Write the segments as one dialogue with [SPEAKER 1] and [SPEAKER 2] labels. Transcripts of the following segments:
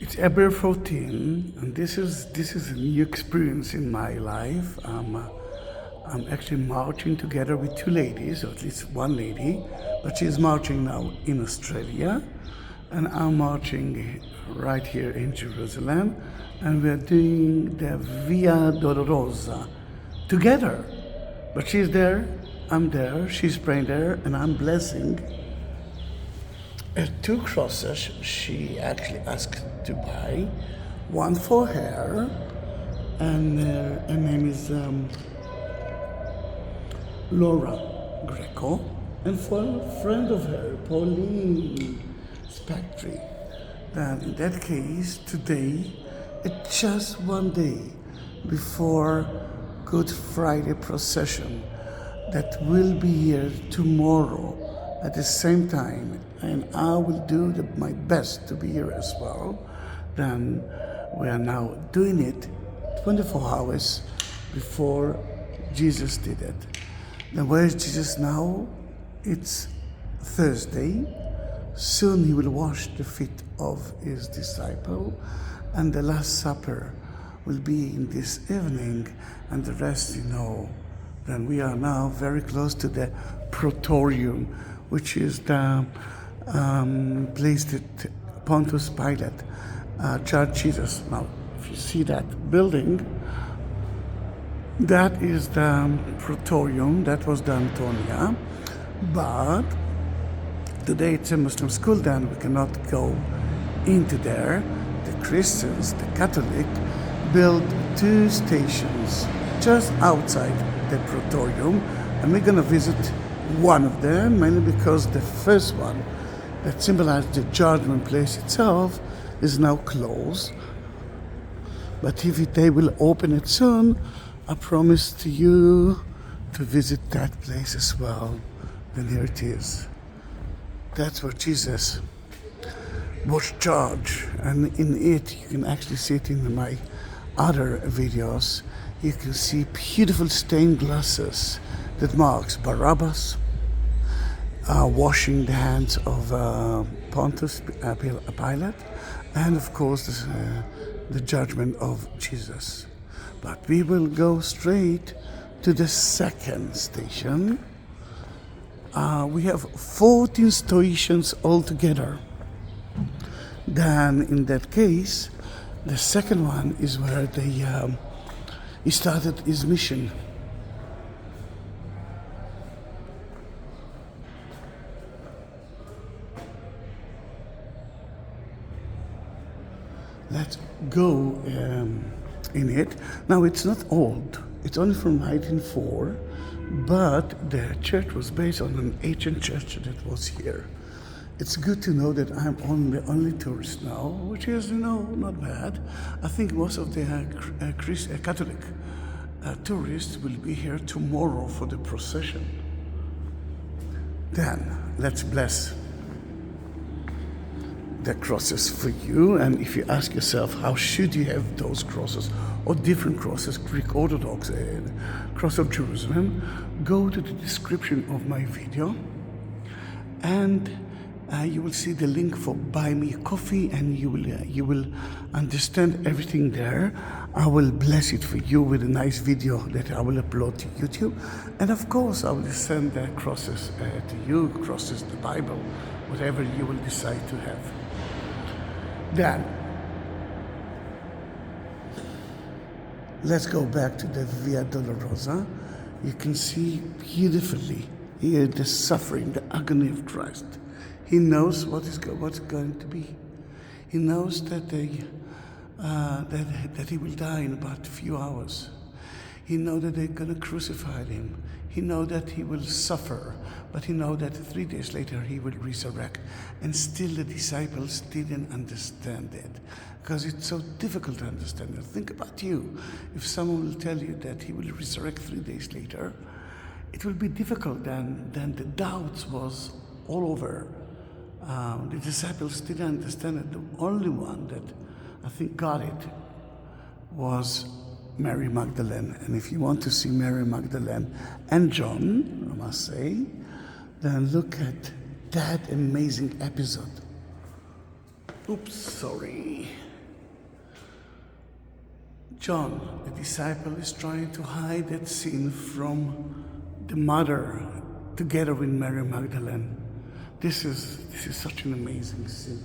[SPEAKER 1] It's April 14, and this is a new experience in my life. I'm actually marching together with two ladies, or at least one lady, but she's marching now in Australia, and I'm marching right here in Jerusalem, and we're doing the Via Dolorosa together. But she's there, I'm there, she's praying there, and I'm blessing. Two crosses she actually asked to buy, one for her, and her name is Laura Greco, and for a friend of her, Pauline Spiteri. Then in that case, today, it's just one day before Good Friday procession that will be here tomorrow at the same time, and I will do my best to be here as well. Then we are now doing it 24 hours before Jesus did it. Then where is Jesus now? It's Thursday. Soon he will wash the feet of his disciple, and the Last Supper will be in this evening, and the rest you know. Then we are now very close to the Praetorium, which is the place that Pontius Pilate judged Jesus. Now, if you see that building, that is the Praetorium, that was the Antonia, but today it's a Muslim school, then we cannot go into there. The Christians, the Catholic, built two stations just outside the Praetorium, and we're gonna visit one of them, mainly because the first one that symbolized the judgment place itself is now closed. But if they will open it soon, I promise to you to visit that place as well. Then here it is. That's where Jesus was judged, and in it you can actually see it in my other videos. You can see beautiful stained glasses that marks Barabbas washing the hands of Pontius Pilate, and of course the judgment of Jesus. But we will go straight to the second station. We have 14 stations altogether. Then in that case, the second one is where he started his mission. Let's go in it. Now, it's not old. It's only from 1904, but the church was based on an ancient church that was here. It's good to know that I'm the only tourist now, which is, not bad. I think most of the Catholic tourists will be here tomorrow for the procession. Then, let's bless the crosses for you. And if you ask yourself, how should you have those crosses or different crosses, Greek Orthodox, Cross of Jerusalem, go to the description of my video, and you will see the link for Buy Me a Coffee, and you will understand everything there. I will bless it for you with a nice video that I will upload to YouTube, and of course I will send the crosses to you, crosses, the Bible, whatever you will decide to have. Then let's go back to the Via Dolorosa. You can see beautifully here the suffering, the agony of Christ. He knows what's going to be. He knows that that he will die in about a few hours. He knows that they're going to crucify him. He knows that he will suffer, but he knows that 3 days later he will resurrect. And still the disciples didn't understand it, because it's so difficult to understand it. Think about you. If someone will tell you that he will resurrect 3 days later, it will be difficult. Then the doubts was all over. The disciples didn't understand it. The only one that I think got it was Mary Magdalene. And if you want to see Mary Magdalene and John, I must say, then look at that amazing episode. Oops, sorry. John, the disciple, is trying to hide that sin from the mother together with Mary Magdalene. This is such an amazing scene.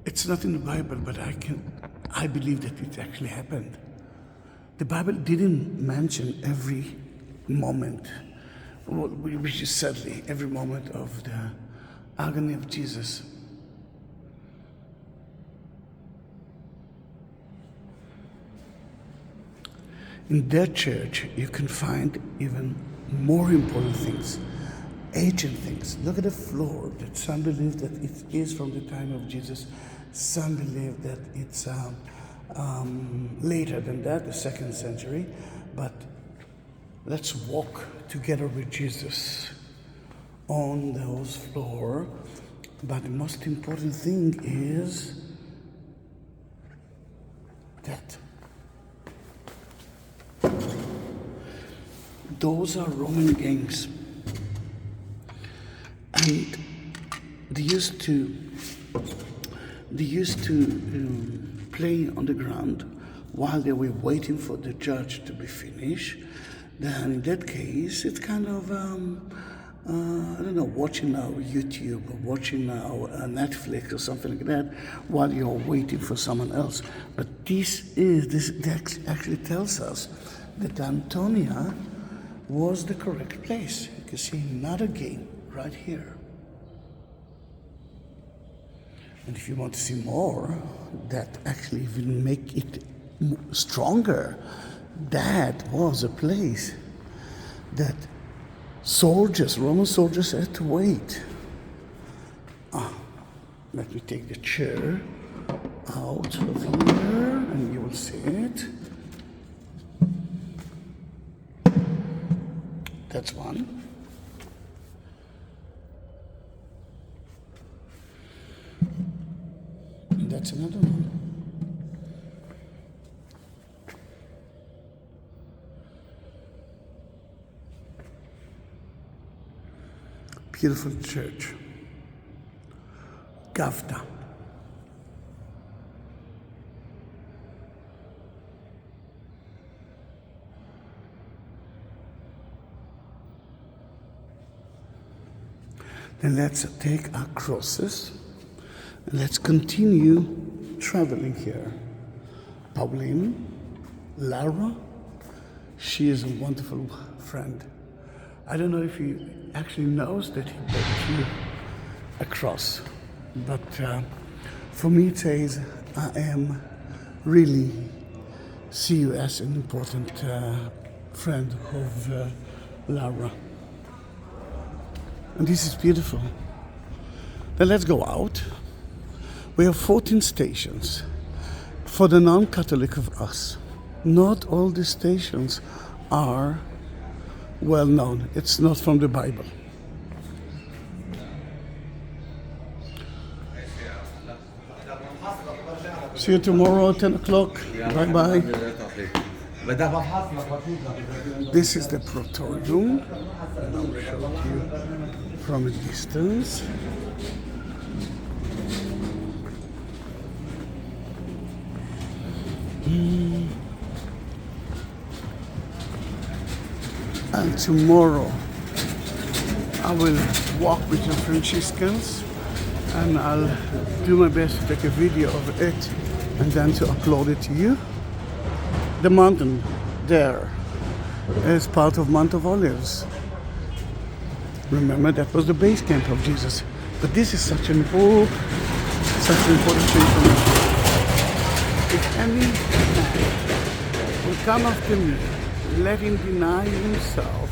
[SPEAKER 1] It's not in the Bible, but I believe that it actually happened. The Bible didn't mention every moment, which is sadly every moment of the agony of Jesus. In that church, you can find even more important things, ancient things. Look at the floor. That some believe that it is from the time of Jesus. Some believe that it's later than that, the 2nd century. But let's walk together with Jesus on those floor. But the most important thing is that those are Roman gangs, and they used to play on the ground while they were waiting for the judge to be finished. Then in that case, it's kind of I don't know, watching now YouTube or watching now Netflix or something like that while you're waiting for someone else. But this actually tells us that Antonia was the correct place. You can see another game right here. And if you want to see more, that actually even make it stronger. That was a place that Roman soldiers had to wait. Let me take the chair out of here and you will see it. That's one. And that's another one. Beautiful church. Golgotha. Then let's take our crosses and let's continue traveling here. Pauline, Lara, she is a wonderful friend. I don't know if he actually knows that he bought you a cross, but for me it says, I am really see you as an important friend of Lara. And this is beautiful. Then let's go out. We have 14 stations for the non-Catholic of us. Not all the stations are well known. It's not from the Bible. See you tomorrow at 10 o'clock. Bye-bye. This is the Praetorium. And I'll show you from a distance. And tomorrow I will walk with the Franciscans and I'll do my best to take a video of it and then to upload it to you. The mountain there is part of Mount of Olives. Remember, that was the base camp of Jesus. But this is such an important thing for me. If any man will come after me, let him deny himself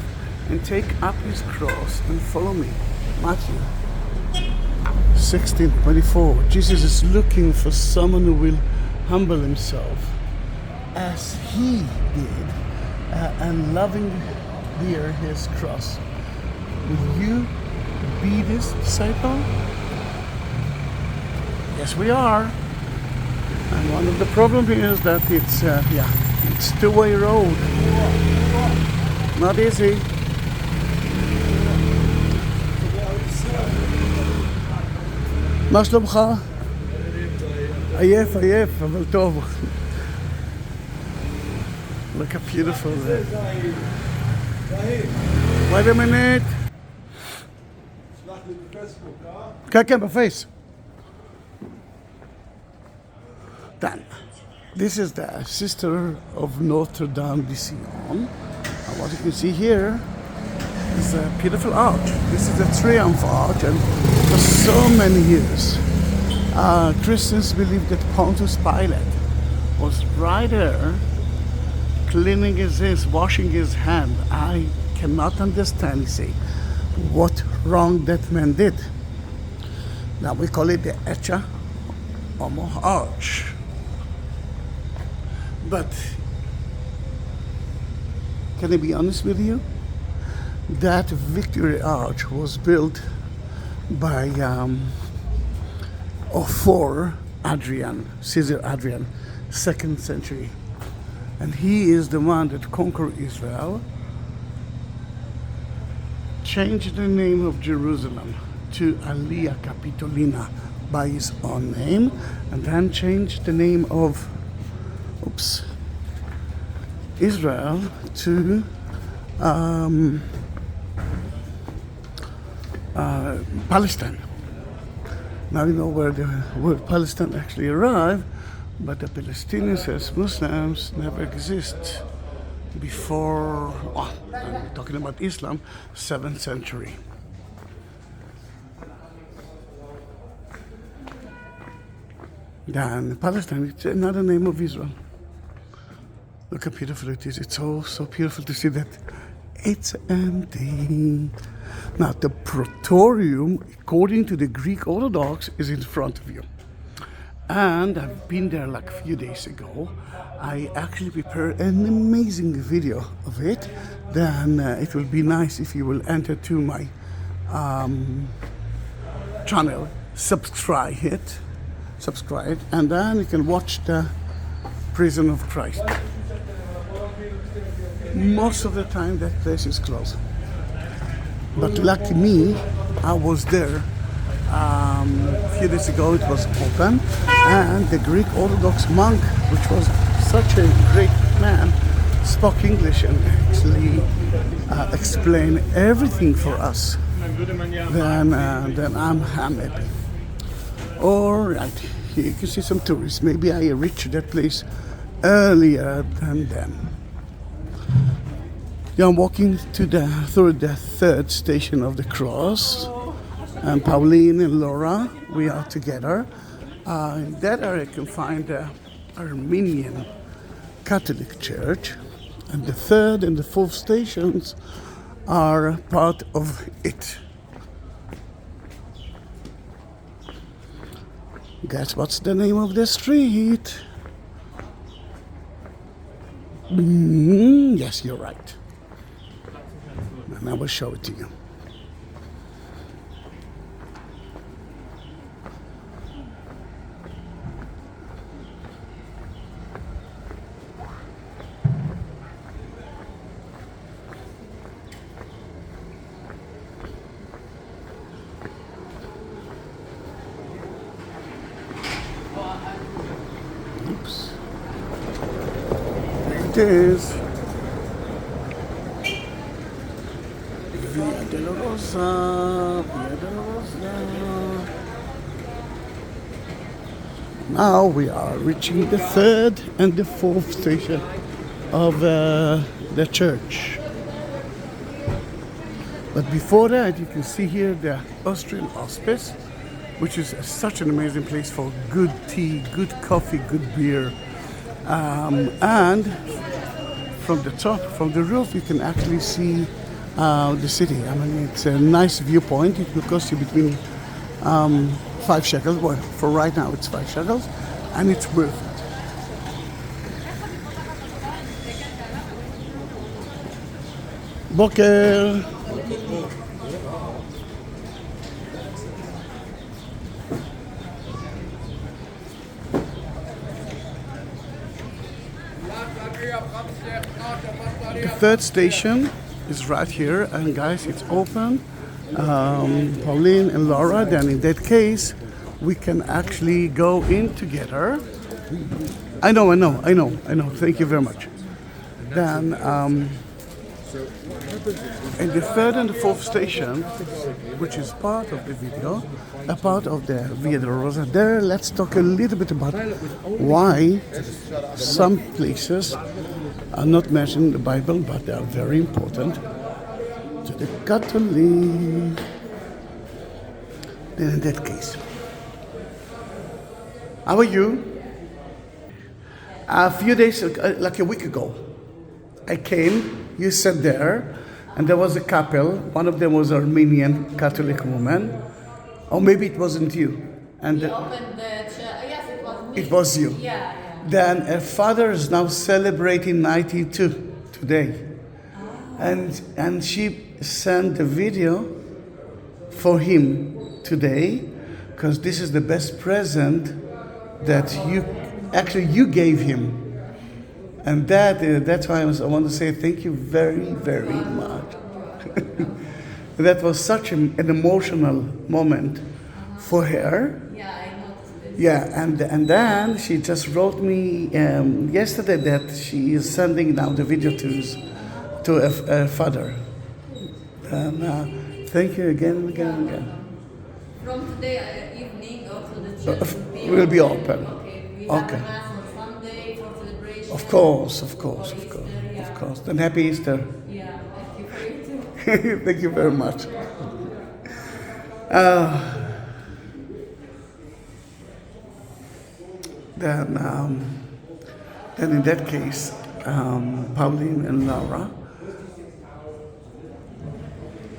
[SPEAKER 1] and take up his cross and follow me. Matthew 16:24. Jesus is looking for someone who will humble himself as he did and loving bear his cross. Will you be this disciple? Yes, we are. And one of the problems is that it's two-way road. Not easy. מה שלומך? עייף, אבל טוב. Look how beautiful that is. Wait a minute. כן, בפייס. Then, this is the sister of Notre Dame de Sion. And what you can see here is a beautiful arch. This is the Triumph Arch, and for so many years, Christians believe that Pontius Pilate was right there, cleaning his hands, washing his hand. I cannot understand, you see, what wrong that man did. Now we call it the Ecce Homo Arch. But can I be honest with you? That Victory Arch was built by for Adrian, Caesar Adrian, 2nd century. And he is the one that conquered Israel, changed the name of Jerusalem to Alia Capitolina by his own name, and then changed the name of Israel to Palestine. Now you know where the word Palestine actually arrived, but the Palestinians as Muslims never exist before, I'm talking about Islam, 7th century. Then Palestine, it's another name of Israel. Look how beautiful it is. It's so beautiful to see that it's empty. Now the Praetorium, according to the Greek Orthodox, is in front of you. And I've been there like a few days ago. I actually prepared an amazing video of it. Then it will be nice if you will enter to my channel, subscribe, and then you can watch the Prison of Christ. Most of the time that place is closed. But lucky me, I was there a few days ago. It was open, and the Greek Orthodox monk, which was such a great man, spoke English and actually explained everything for us. Then I'm happy. All right, here you can see some tourists. Maybe I reached that place earlier than them. Yeah, I'm walking through the 3rd station of the cross, and Pauline and Laura, we are together. In that area you can find the Armenian Catholic Church, and the 3rd and the 4th stations are part of it. Guess what's the name of the street? Yes, you're right. And I will show it to you. Oops. There it is. Via Dolorosa, Via Dolorosa. Now we are reaching the 3rd and the 4th station of the church. But before that, you can see here the Austrian Hospice, which is such an amazing place for good tea, good coffee, good beer. And from the top, from the roof, you can actually see the city. I mean, it's a nice viewpoint. It will cost you between 5 shekels. Well, for right now, it's 5 shekels, and it's worth it. Boker. The 3rd station is right here, and guys, it's open. Pauline and Laura, then in that case, we can actually go in together. I know. Thank you very much. Then in the third and the fourth station, which is part of the video, a part of the Via Dolorosa, there let's talk a little bit about why some places are not mentioned in the Bible, but they are very important to the Catholic. Then in that case, how are you? A few days, like a week ago, I came, you sat there, and there was a couple. One of them was an Armenian Catholic woman, or maybe it wasn't you. And
[SPEAKER 2] he opened the church. Yes, it was me.
[SPEAKER 1] It was you.
[SPEAKER 2] Yeah.
[SPEAKER 1] Then her father is now celebrating 92 today. And she sent a video for him today, because this is the best present that you gave him. And that's why I want to say thank you very, very much. That was such an emotional moment for her.
[SPEAKER 2] Yeah, I noticed it.
[SPEAKER 1] Yeah, and then she just wrote me yesterday that she is sending now the video to her father. And thank you again and again and again.
[SPEAKER 2] From today evening also the church
[SPEAKER 1] will be open.
[SPEAKER 2] Okay. We have
[SPEAKER 1] Okay.
[SPEAKER 2] a mass on Sunday for celebration.
[SPEAKER 1] Of course. Then happy Easter.
[SPEAKER 2] Yeah, thank you for you too.
[SPEAKER 1] Thank you very much. Then in that case, Pauline and Laura,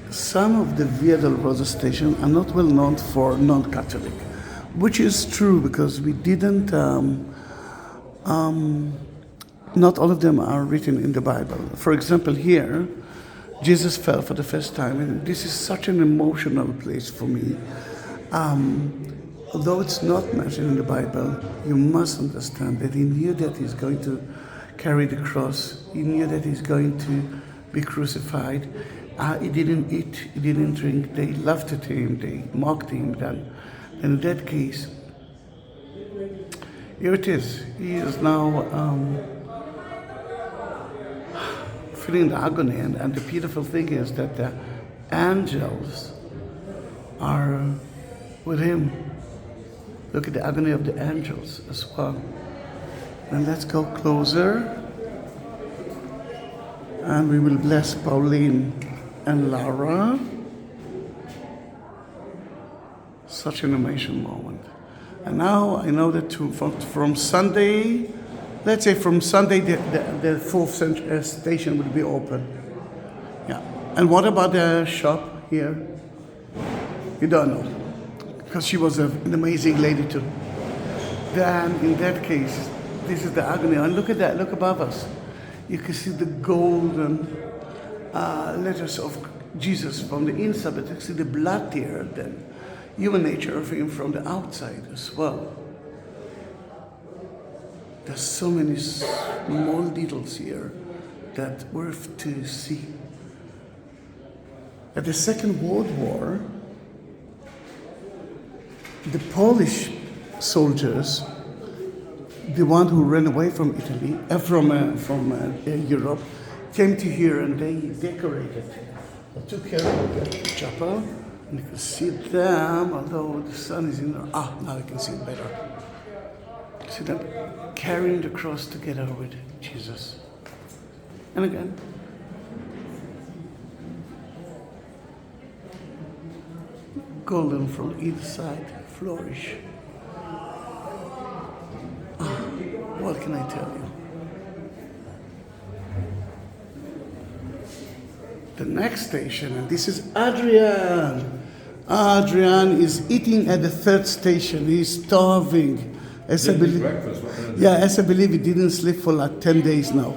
[SPEAKER 1] some of the Via Dolorosa station are not well known for non-Catholic, which is true because we didn't. Not all of them are written in the Bible. For example, here, Jesus fell for the first time, and this is such an emotional place for me. Although it's not mentioned in the Bible, you must understand that he knew that he's going to carry the cross. He knew that he's going to be crucified. He didn't eat, he didn't drink. They laughed at him, they mocked him. Then in that case, here it is. He is now feeling the agony, and the beautiful thing is that the angels are with him. Look at the agony of the angels as well. And let's go closer, and we will bless Pauline and Laura. Such an amazing moment. And now I know that from Sunday, let's say from Sunday, the fourth station will be open. Yeah. And what about the shop here? You don't know, because she was an amazing lady too. Then in that case, this is the agony. And look at that, look above us. You can see the golden letters of Jesus from the inside, but you can see the blood here, then human nature of him from the outside as well. There's so many small details here that worth to see. At the Second World War, the Polish soldiers, the one who ran away from Italy, from Europe, came to here and they decorated. They took care of the chapel, and you can see them, although the sun is in there. Now you can see it better. See them carrying the cross together with Jesus. And again. Golden from either side, flourish. What can I tell you? The next station, and this is Adrian. Adrian is eating at the third station. He's starving. As I believe he didn't sleep for like 10 days now.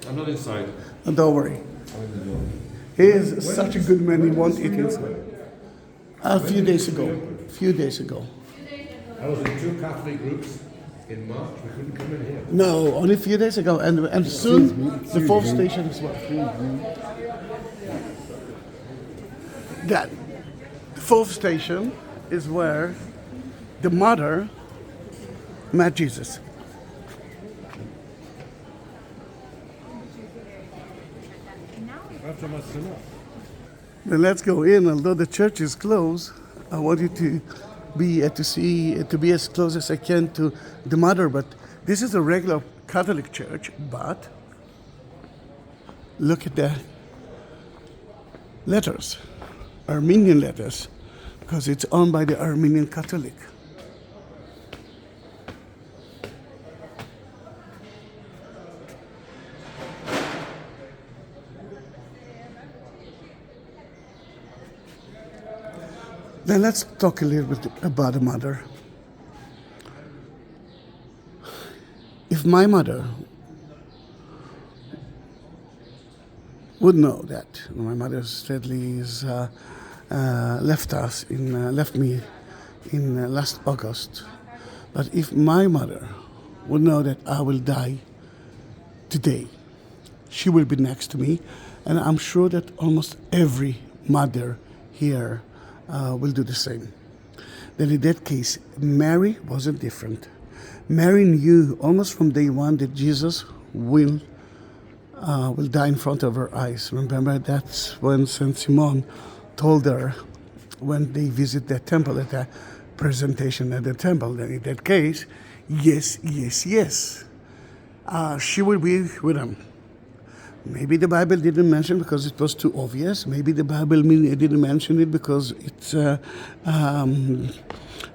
[SPEAKER 3] I'm not inside.
[SPEAKER 1] Don't worry. He is such a good man, he won't eat inside. A few days ago.
[SPEAKER 3] I was in 2 Catholic groups in March. We couldn't come in here.
[SPEAKER 1] No, only a few days ago. And soon, the fourth station as well. That fourth station is where the mother met Jesus. Then let's go in. Although the church is closed, I want you to be to be as close as I can to the mother. But this is a regular Catholic church. But look at the letters, Armenian letters, because it's owned by the Armenian Catholic. Then let's talk a little bit about the mother. If my mother would know that my mother sadly is left me in last August, but if my mother would know that I will die today, she will be next to me, and I'm sure that almost every mother here will do the same. Then in that case, Mary wasn't different. Mary knew almost from day one that Jesus will die in front of her eyes. Remember, that's when Saint Simon told her when they visit the temple at the presentation at the temple. Then in that case, yes, she will be with him. Maybe the Bible didn't mention because it was too obvious. Maybe the Bible didn't mention it because it's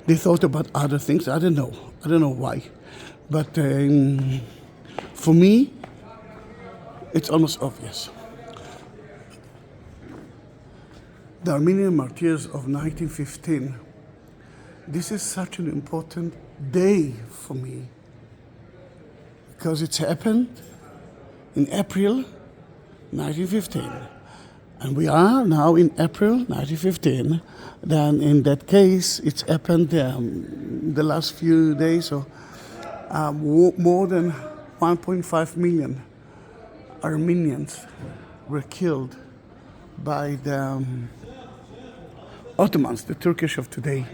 [SPEAKER 1] they thought about other things. I don't know why. But for me, it's almost obvious. The Armenian martyrs of 1915, this is such an important day for me because it's happened in April 1915. And we are now in April 1915. Then in that case, it's happened the last few days. So more than 1.5 million Armenians were killed by the Ottomans, the Turkish of today.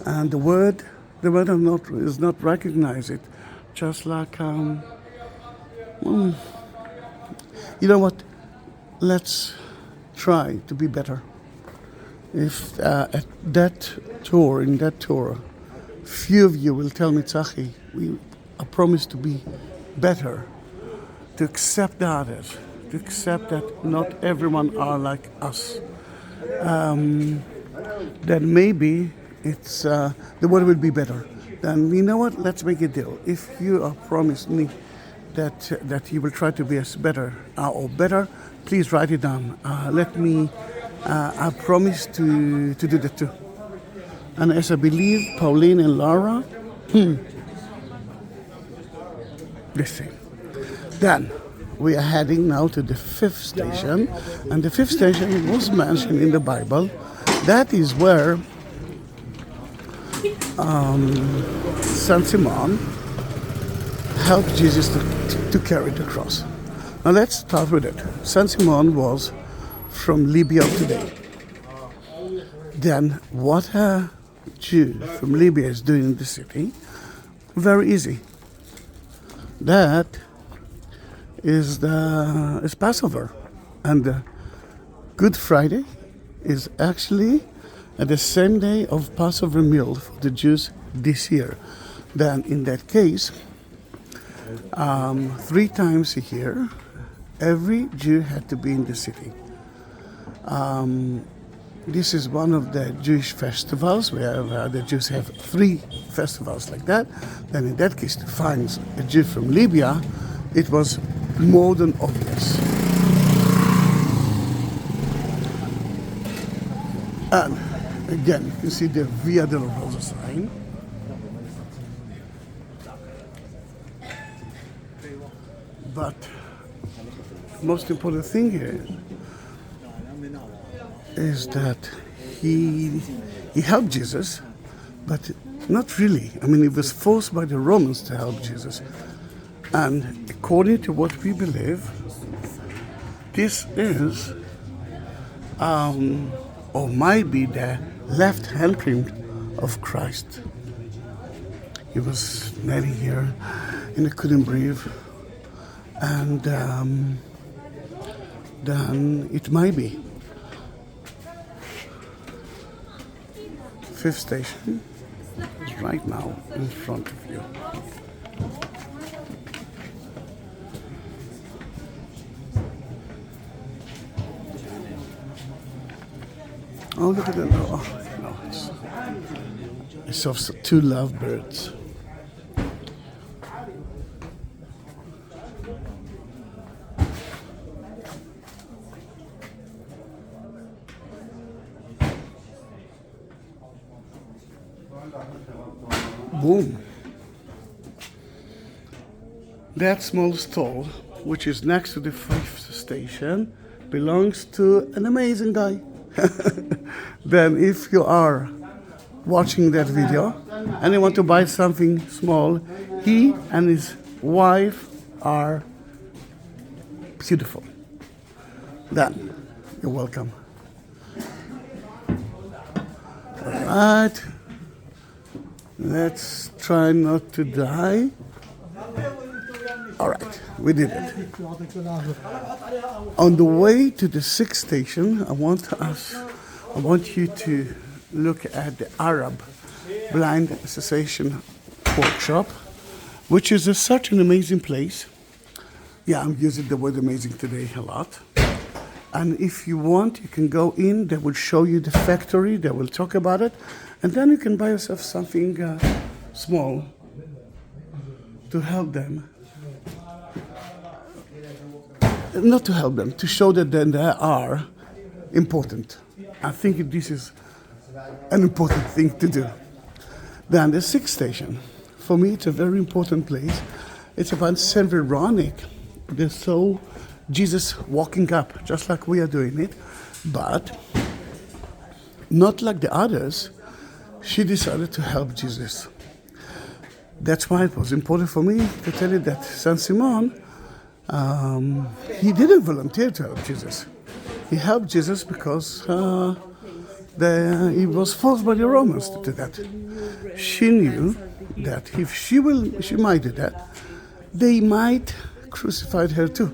[SPEAKER 1] And the word is not recognized. It just like you know what? Let's try to be better. If at that tour, few of you will tell me, Zahi, I promise to be better, to accept the others, to accept that not everyone are like us. Then maybe it's the world will be better. Then you know what? Let's make a deal. If you are promised me that you will try to be as better or better, please write it down. I promise to do that too. And as I believe Pauline and Laura, the same. Then we are heading now to the fifth station, and the fifth station was mentioned in the Bible. That is where Saint Simon helped Jesus to carry the cross. Now let's start with it. Saint Simon was from Libya today. Then what a Jew from Libya is doing in the city? Very easy. That is Passover, and the Good Friday is actually at the same day of Passover meal for the Jews this year. Then in that case, 3 times a year, every Jew had to be in the city. This is one of the Jewish festivals where the Jews have 3 festivals like that. Then in that case, to find a Jew from Libya, it was more than obvious. And again, you can see the Via Dolorosa sign. But the most important thing here is that he helped Jesus, but not really. I mean, he was forced by the Romans to help Jesus. And according to what we believe, this is, or might be the left handprint of Christ. He was kneeling here and he couldn't breathe. And then it might be. Fifth station is right now in front of you. Oh, look at that. Oh, no, it's of two lovebirds. Boom. That small stall, which is next to the fifth station, belongs to an amazing guy. Then if you are watching that video and you want to buy something small, he and his wife are beautiful. Then you're welcome. All right. Let's try not to die. All right, we did it. On the way to the sixth station, I want you to look at the Arab Blind Association workshop, which is such an amazing place. Yeah, I'm using the word amazing today a lot. And if you want, you can go in. They will show you the factory. They will talk about it. And then you can buy yourself something small to help them. Not to help them, to show that they are important. I think this is an important thing to do. Then the sixth station. For me, it's a very important place. It's about Saint Veronica. They saw Jesus walking up, just like we are doing it, but not like the others. She decided to help Jesus. That's why it was important for me to tell you that Saint Simon, he didn't volunteer to help Jesus. He helped Jesus because he was forced by the Romans to do that. She knew that if she might do that, they might crucify her too.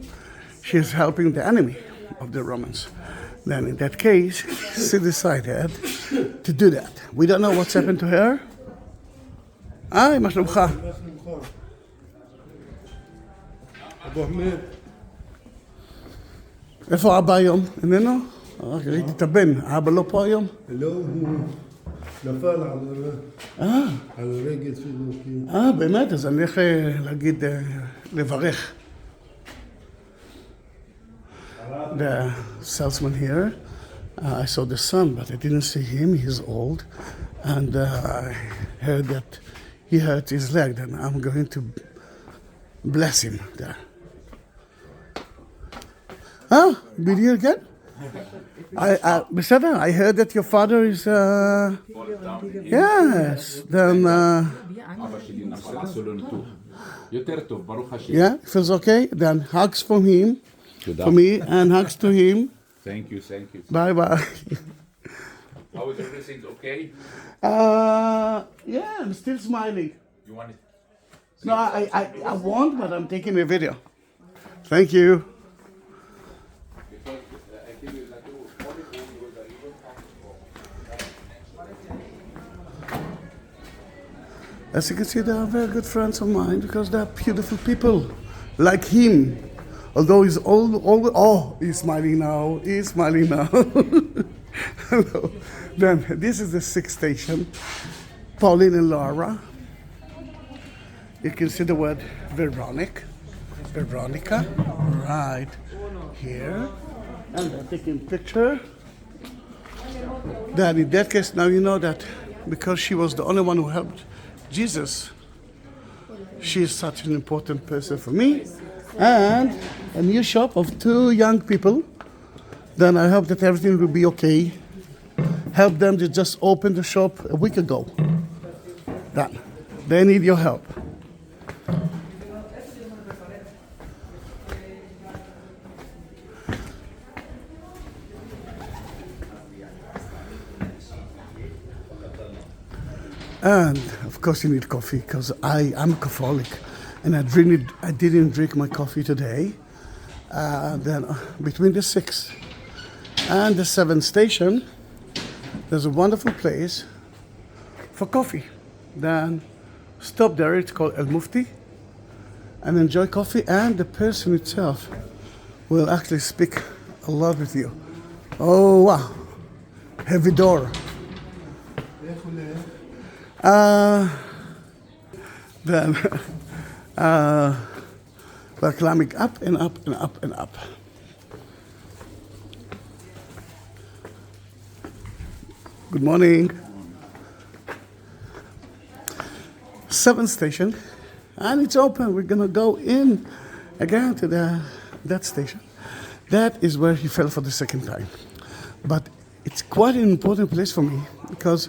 [SPEAKER 1] She is helping the enemy of the Romans. Then in that case, she decided to do that. We don't know what's happened to her. מה שלומך?
[SPEAKER 3] אבו חמד.
[SPEAKER 1] איפה אבא היום? איננו? רק ראיתי את הבן. האבא לא פה היום?
[SPEAKER 3] לא, הוא נפל על הרגל שלו.
[SPEAKER 1] באמת? אז אני הולך להגיד, לברך. The salesman here, I saw the son, but I didn't see him. He's old. And I heard that he hurt his leg, and I'm going to bless him there. Did you again? בסדר, I heard that your father is... Yes, then... Yeah, it feels okay. Then hugs from him, for me, and hugs to him.
[SPEAKER 4] Thank you.
[SPEAKER 1] Bye-bye.
[SPEAKER 4] How is everything okay?
[SPEAKER 1] Yeah, I'm still smiling.
[SPEAKER 4] You want it?
[SPEAKER 1] No, I won't, but I'm taking a video. Thank you. As you can see, they are very good friends of mine because they are beautiful people, like him. Although he's old, he's smiling now. Hello. Then this is the sixth station, Pauline and Laura. You can see the word Veronica, right here. And they're taking a picture. Then in that case, now you know that because she was the only one who helped Jesus, she is such an important person for me. And a new shop of two young people. Then I hope that everything will be okay. Help them to just open the shop a week ago. Done. They need your help. And of course you need coffee because I'm a coffeeholic and I didn't drink my coffee today. Then between the 6th and the 7th station, there's a wonderful place for coffee. Then stop there, it's called El Mufti, and enjoy coffee, and the person itself will actually speak a lot with you. Oh wow, heavy door. Then we're climbing up and up and up and up. Good morning. 7th station, and it's open. We're gonna go in again to that station. That is where he fell for the second time. But it's quite an important place for me because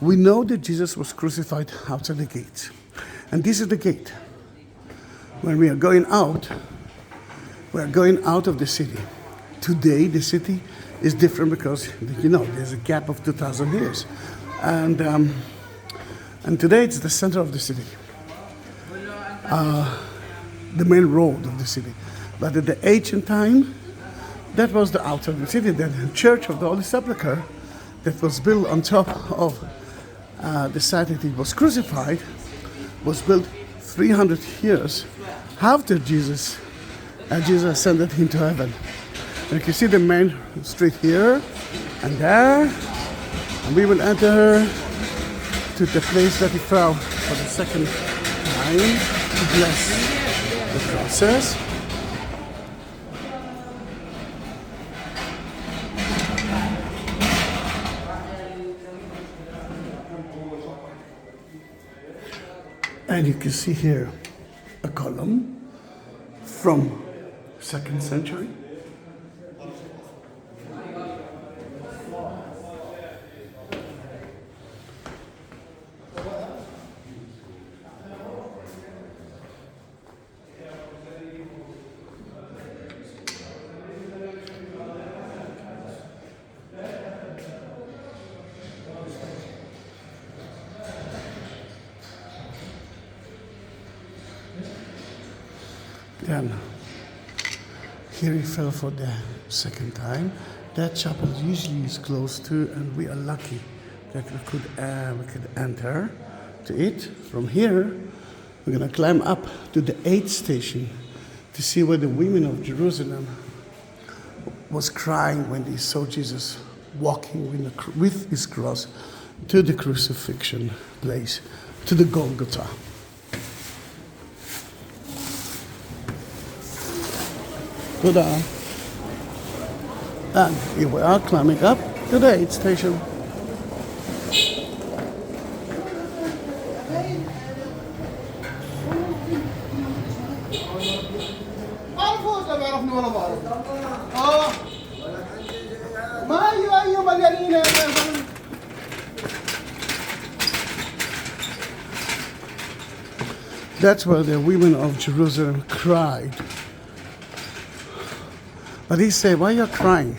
[SPEAKER 1] we know that Jesus was crucified outside the gate. And this is the gate. When we are going out of the city. Today, the city is different because, there's a gap of 2,000 years. And today it's the center of the city. The main road of the city. But at the ancient time, that was the outer of the city. The Church of the Holy Sepulchre that was built on top of the site that he was crucified was built 300 years after Jesus ascended into heaven. And you can see the main street here and there, and we will enter to the place that he fell for the second time to bless the process. And you can see here a column from 2nd century. Then here he fell for the second time. That chapel usually is close to, and we are lucky that we could enter to it. From here, we're going to climb up to the 8th station to see where the women of Jerusalem was crying when they saw Jesus walking with his cross to the crucifixion place, to the Golgotha. And here we are climbing up to the 8th station. That's where the women of Jerusalem cried. But he said, why are you crying?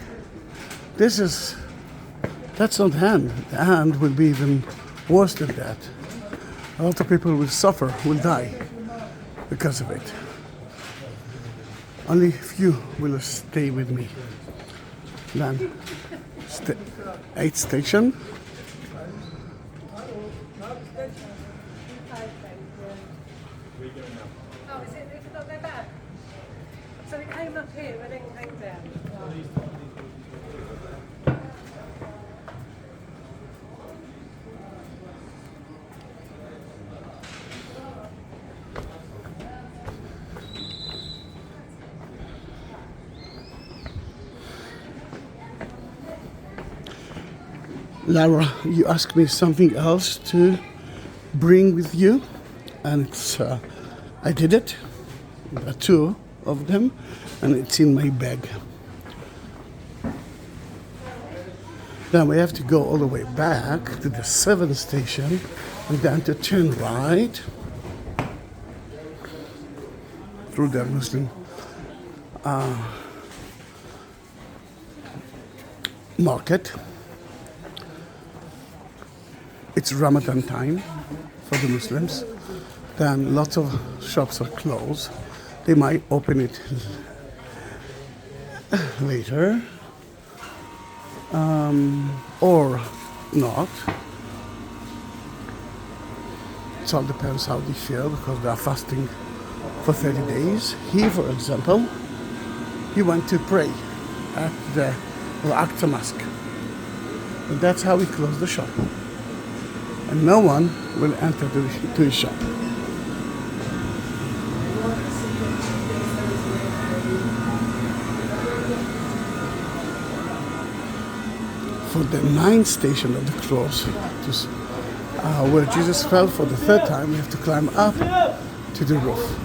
[SPEAKER 1] That's not the end. The end will be even worse than that. A lot of people will suffer, will die because of it. Only few will stay with me. Then, 8th station. Lara, you asked me something else to bring with you, and I did it. There are 2 of them, and it's in my bag. Then we have to go all the way back to the 7th station, and then to turn right through the Muslim market. It's Ramadan time for the Muslims. Then lots of shops are closed. They might open it later, or not. It all depends how they feel, because they are fasting for 30 days. He, for example, he went to pray at the Al-Aqsa Mosque. And that's how he closed the shop. And no one will enter to his shop. For the ninth station of the cross, where Jesus fell for the third time, we have to climb up to the roof.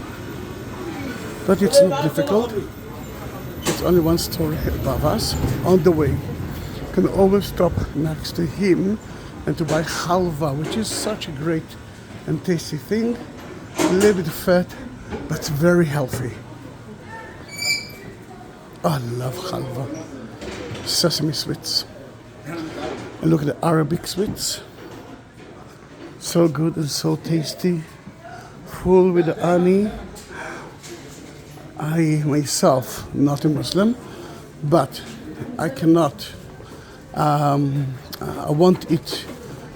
[SPEAKER 1] But it's not difficult. It's only one story above us. On the way, you can always stop next to him and to buy halva, which is such a great and tasty thing. A little bit fat, but it's very healthy. Oh, I love halva. Sesame sweets. And look at the Arabic sweets. So good and so tasty. Full with the honey. I myself, not a Muslim, but I cannot, I won't eat,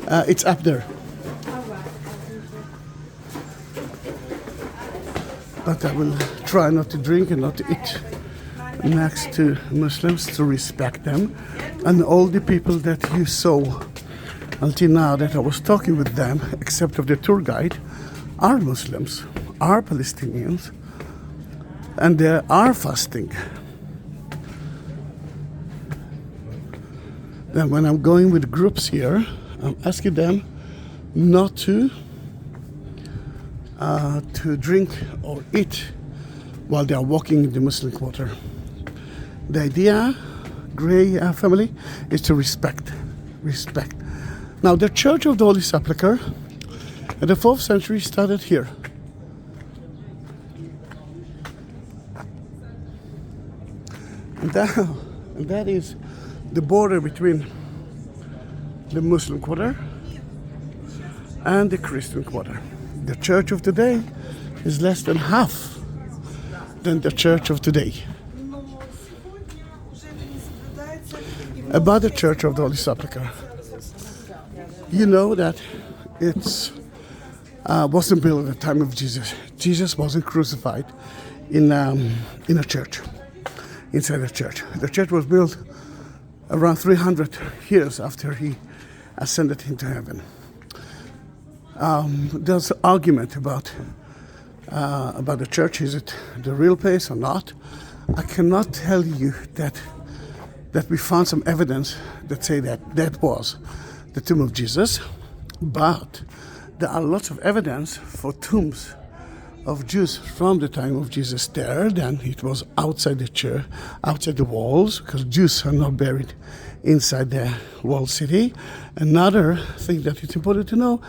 [SPEAKER 1] it's up there. But I will try not to drink and not to eat next to Muslims, to respect them. And all the people that you saw until now that I was talking with them, except of the tour guide, are Muslims, are Palestinians, and they are fasting. Then when I'm going with groups here, I'm asking them not to drink or eat while they are walking in the Muslim quarter. The idea, Gray family, is to respect. Now the Church of the Holy Sepulchre in the 4th century started here. And that is the border between the Muslim quarter and the Christian quarter. The church of today is less than half than the church of today. About the Church of the Holy Sepulchre, you know that it wasn't built at the time of Jesus. Jesus wasn't crucified in a church. Inside the church. The church was built around 300 years after he ascended into heaven. There's an argument about the church. Is it the real place or not? I cannot tell you that we found some evidence that say that was the tomb of Jesus, but there are lots of evidence for tombs of Jews from the time of Jesus there. Then it was outside the church, outside the walls, because Jews are not buried inside the walled city. Another thing that it's important to know,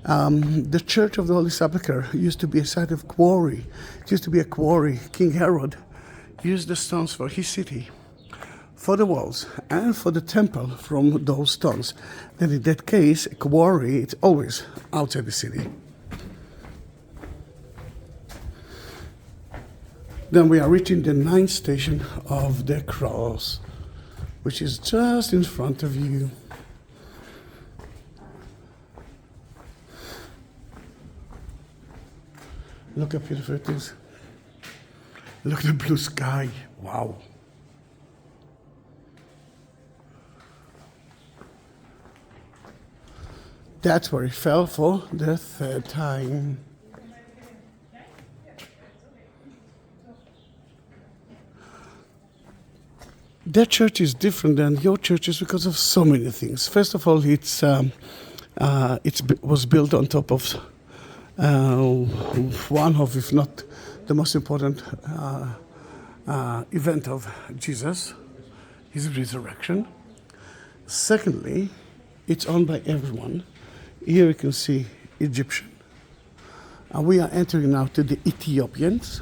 [SPEAKER 1] the Church of the Holy Sepulchre used to be a site of quarry. It used to be a quarry. King Herod used the stones for his city, for the walls, and for the temple from those stones. Then in that case, a quarry, it's always outside the city. Then we are reaching the 9th station of the cross, which is just in front of you. Look how beautiful it is. Look at the blue sky. Wow. That's where he fell for the 3rd time. That church is different than your churches because of so many things. First of all, it was built on top of one of, if not the most important event of Jesus, his resurrection. Secondly, it's owned by everyone. Here you can see Egyptian. And we are entering now to the Ethiopians.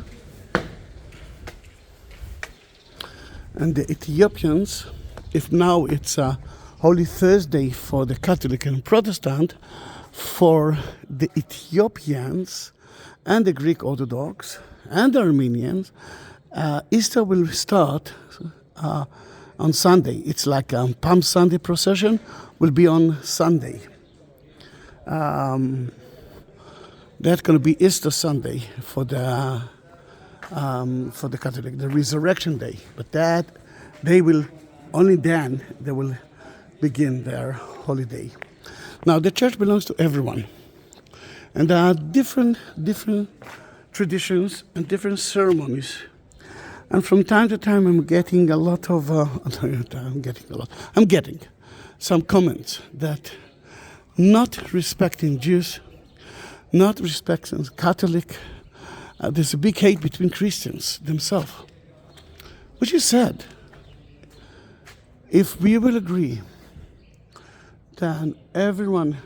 [SPEAKER 1] And the Ethiopians, if now it's a Holy Thursday for the Catholic and Protestant, for the Ethiopians and the Greek Orthodox and the Armenians, Easter will start on Sunday. It's like Palm Sunday procession will be on Sunday. That's going to be Easter Sunday for the Catholic, the Resurrection Day. But that they will only then they will begin their holiday. Now the church belongs to everyone, and there are different traditions and different ceremonies. And from time to time, I'm getting a lot of. I'm getting some comments that not respecting Jews, not respecting Catholic. There's a big hate between Christians themselves, which is sad. If we will agree, then everyone.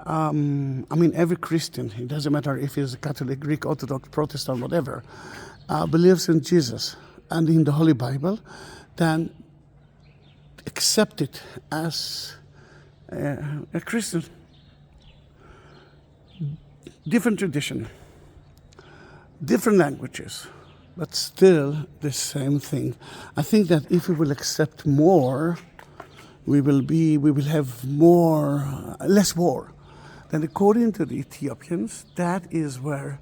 [SPEAKER 1] Every Christian, it doesn't matter if he's a Catholic, Greek, Orthodox, Protestant, whatever, believes in Jesus and in the Holy Bible, then accept it as a Christian. Different tradition, different languages, but still the same thing. I think that if we will accept more, we will have less war. Then according to the Ethiopians, that is where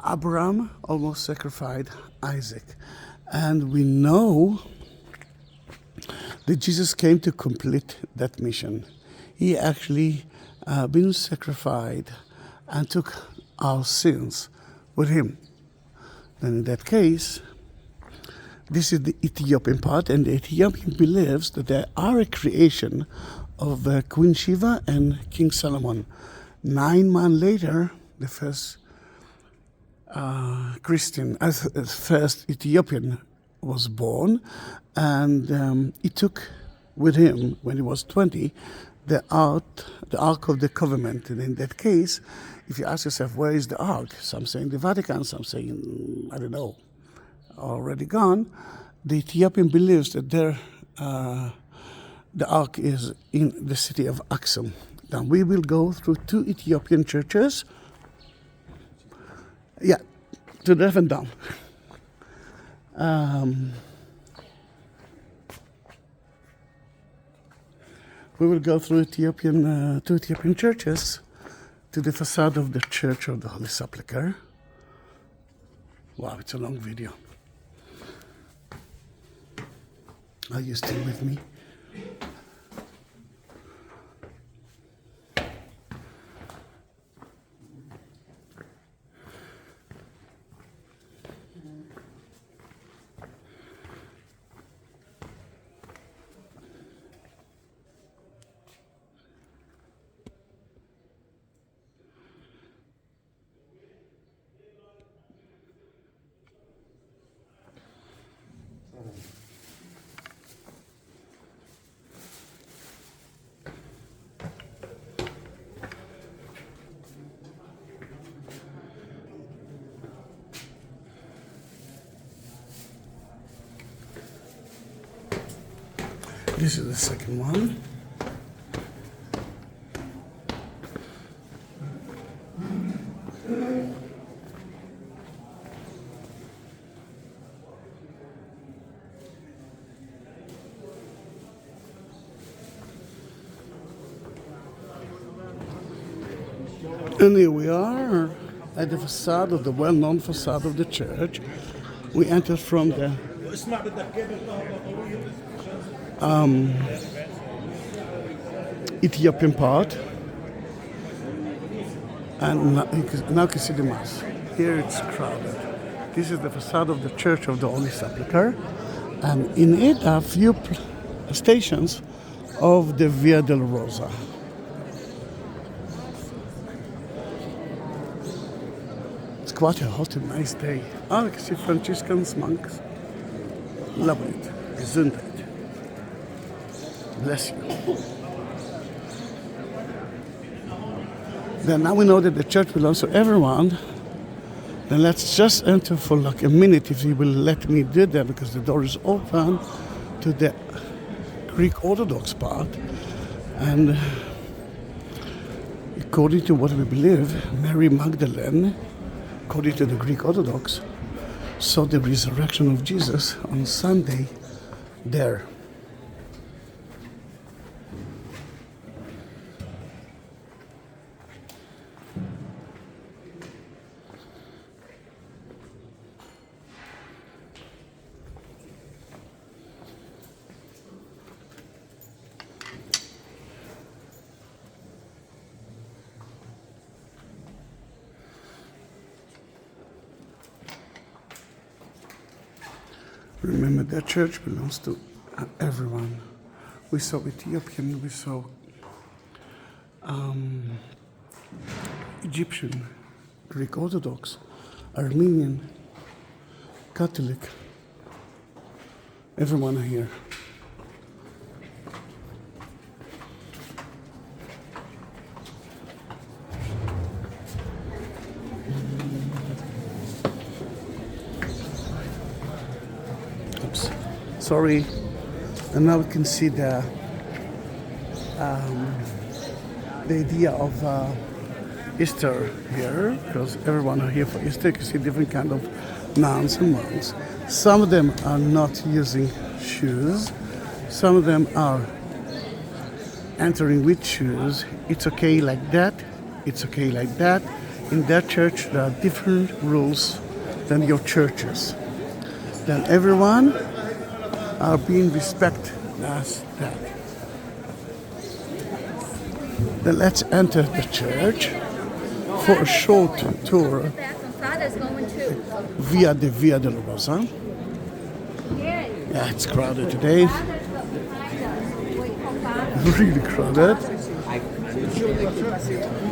[SPEAKER 1] Abraham almost sacrificed Isaac. And we know that Jesus came to complete that mission. He actually been sacrificed and took our sins with him. Then in that case, this is the Ethiopian part, and the Ethiopian believes that they are a creation of Queen Sheba and King Solomon. 9 months later, the first first Ethiopian was born, and he took with him, when he was 20, the Ark of the Covenant. And in that case, if you ask yourself, where is the Ark? Some saying the Vatican, some saying, I don't know, already gone. The Ethiopian believes that the Ark is in the city of Aksum. Now we will go through 2 Ethiopian churches. Yeah, to the left and down. We will go through 2 Ethiopian churches to the facade of the Church of the Holy Sepulchre. Wow, it's a long video. Are you still with me? This is the second one. And here we are at the facade of the well-known facade of the church. We entered from the Ethiopian part, and now you can see the mass. Here it's crowded. This is the facade of the Church of the Holy Sepulchre, and in it are a few stations of the Via Dolorosa. It's quite a hot and nice day. You can see Franciscans, monks. Love it. Gesundheit. Bless you. Then now we know that the church belongs to everyone. Then let's just enter for like a minute, if you will let me do that, because the door is open to the Greek Orthodox part. And according to what we believe, Mary Magdalene, according to the Greek Orthodox, saw the resurrection of Jesus on Sunday there. Remember, that church belongs to everyone. We saw Ethiopian, we saw Egyptian, Greek Orthodox, Armenian, Catholic. Everyone are here. Sorry, and now we can see the idea of Easter here, because everyone are here for Easter. You can see different kind of nuns and monks. Some of them are not using shoes. Some of them are entering with shoes. It's okay like that. It's okay like that. In that church, there are different rules than your churches. Then everyone are being respected as that. Then let's enter the church for a short tour via the Via Dolorosa. Yeah, it's crowded today. Really crowded.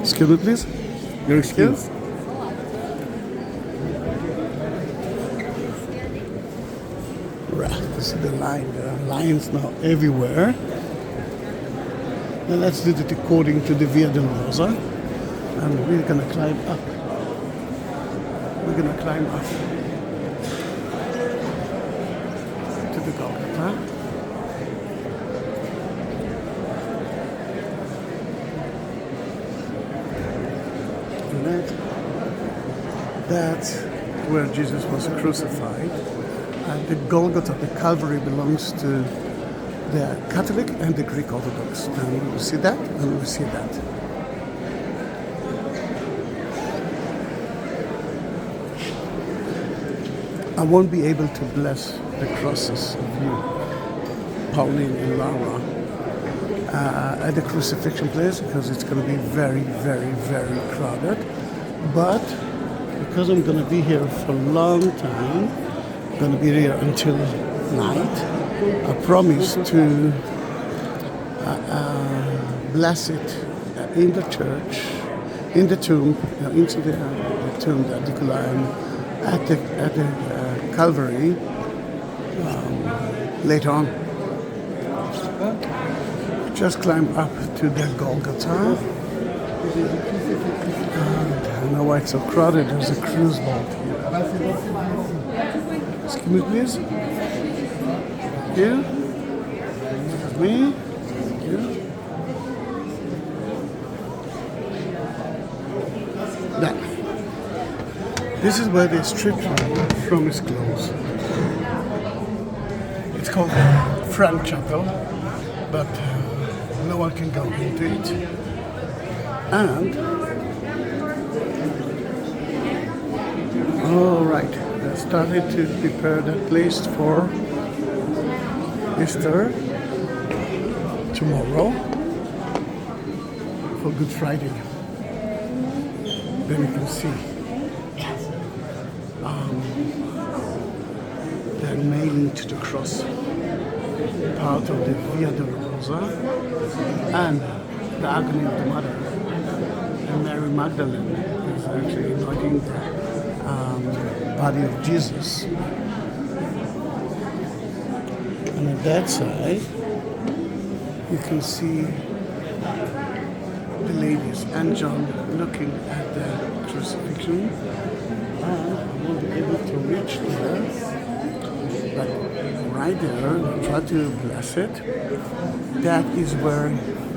[SPEAKER 1] Excuse me, please. Your excuse? This is the line. There are lines now everywhere. Now let's do it according to the Via Dolorosa. And we're going to climb up. We're going to climb up to the Golgotha. And that's where Jesus was crucified. And the Golgotha, the Calvary, belongs to the Catholic and the Greek Orthodox. And we will see that, and we will see that. I won't be able to bless the crosses of you, Pauline and Laura, at the crucifixion place, because it's going to be very, very, very crowded. But because I'm going to be here for a long time, going to be here until night. I promise to bless it in the church, in the tomb, into the tomb, the Articulum, at the Calvary later on. Just climb up to the Golgotha. And I don't know why it's so crowded. There's a cruise boat here. Excuse me, please. Here. Excuse me. Thank you. Now, this is where the street from is closed. It's called Frank Chapel, but no one can go into it. And all right. Started to prepare that place for Easter tomorrow for Good Friday. Then you can see the nailing to the cross, part of the Via Dolorosa, and the agony of the mother. And Mary Magdalene is actually anointing the body of Jesus. And on that side, you can see the ladies and John looking at the crucifixion. And I won't be able to reach there, but right there, try to bless it. That is where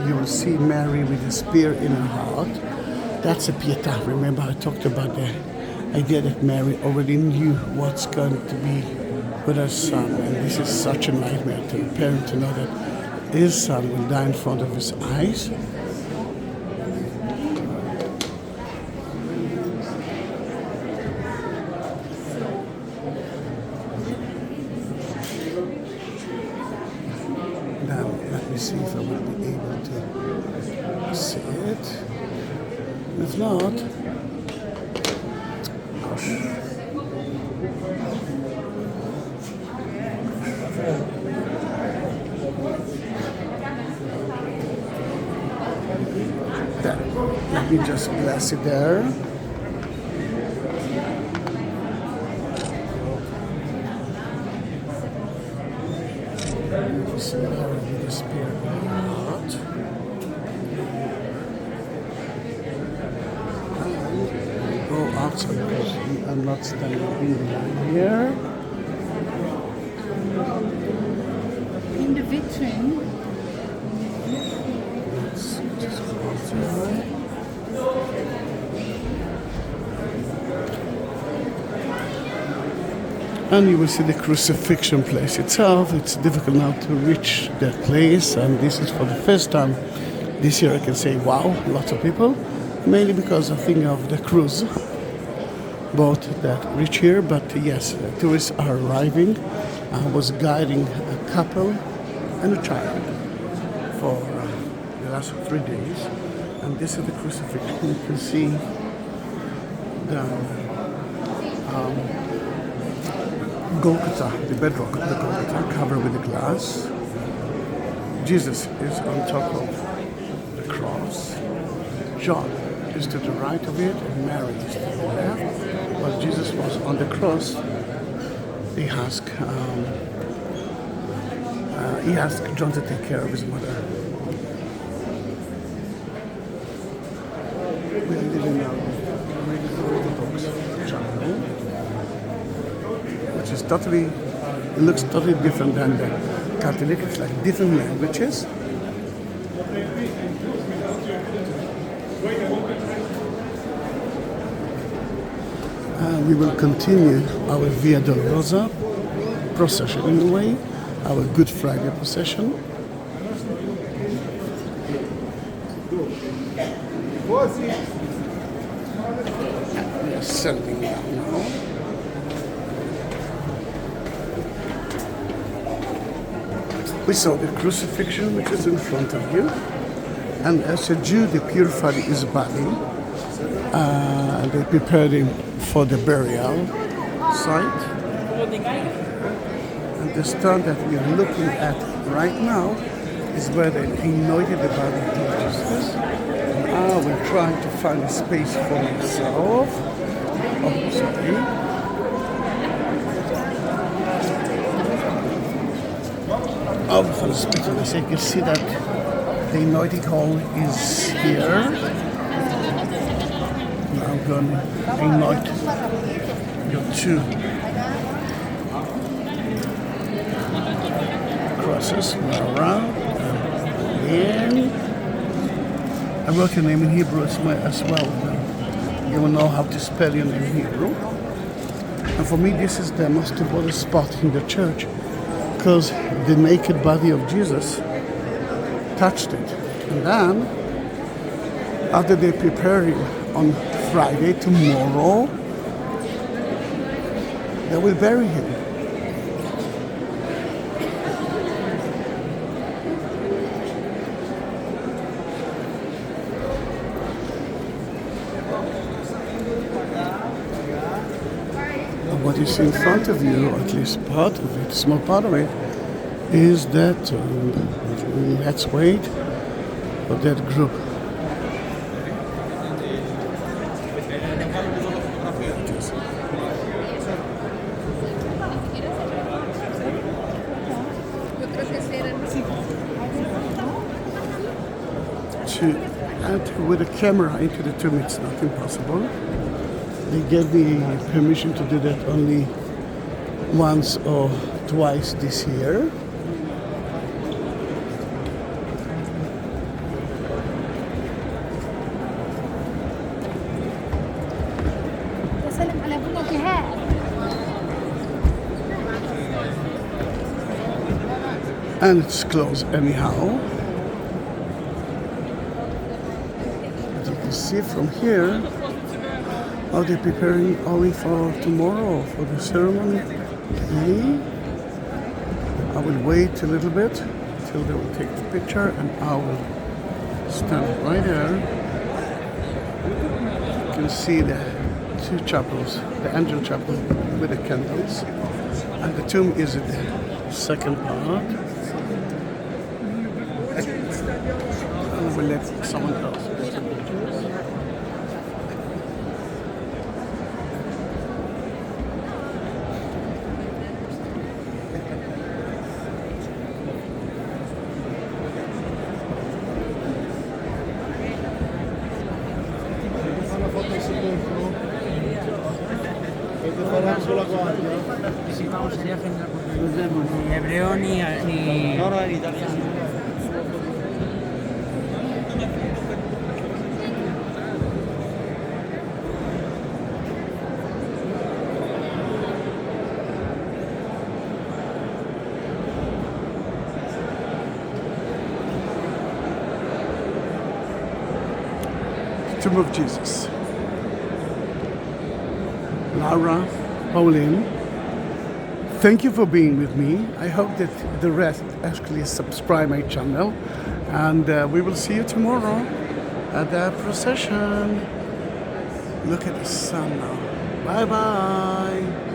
[SPEAKER 1] you will see Mary with a spear in her heart. That's a pietà. Remember, I talked about the idea that Mary already knew what's going to be with her son, and this is such a nightmare to a parent to know that his son will die in front of his eyes. Now, let me see if I will be able to see it. If not, gosh. There. Let me just bless it there. See how the Spirit out. Go outside because I'm not standing in the line here.
[SPEAKER 2] In the vitrine.
[SPEAKER 1] Let's just go outside. And you will see the crucifixion place itself. It's difficult now to reach that place, and this is for the first time this year I can say, wow, lots of people, mainly because I think of the cruise boat that reach here. But yes, tourists are arriving. I was guiding a couple and a child for the last 3 days, and this is the crucifixion. You can see the Golgotha, the bedrock of the Golgotha, covered with the glass. Jesus is on top of the cross. John is to the right of it, and Mary is to the left. While Jesus was on the cross, he asked John to take care of his mother. We are living now really Orthodox chapel, which is totally, it looks totally different than the Catholic. It's like different languages. We will continue our Via Dolorosa procession in a way, our Good Friday procession. We are settling down now. We saw the crucifixion, which is in front of you, and as a Jew, they purified his body. They prepared him for the burial site. And the stone that we are looking at right now is where they anointed the body of Jesus. And I will try to find a space for myself. Oh, sorry. Oh, for the Spirit of the sake, you see that the anointing hole is here. Now I'm going to anoint your two crosses around and in. I wrote your name in Hebrew as well. You will know how to spell your name in Hebrew. And for me, this is the most important spot in the church, because the naked body of Jesus touched it. And then, after they prepare him on Friday, tomorrow, they will bury him. And what you see in front of you, or at least part of it, small part of it, is that, let's wait for that group. To enter with a camera into the tomb, it's not impossible. They gave me permission to do that only once or twice this year.
[SPEAKER 5] venuti här.
[SPEAKER 1] And it's closed anyhow. As you can see from here, how they're preparing only for tomorrow, for the ceremony. I will wait a little bit till they will take the picture, and I will stand right there. You can see the two chapels, the angel chapel with the candles, and the tomb is in the second part. And I will let someone else.
[SPEAKER 6] Ni hebreo ni... No, en italiano.
[SPEAKER 1] Tomb of Jesus. Laura, Pauline, thank you for being with me. I hope that the rest actually subscribe my channel, and we will see you tomorrow at the procession. Look at the sun now. Bye bye.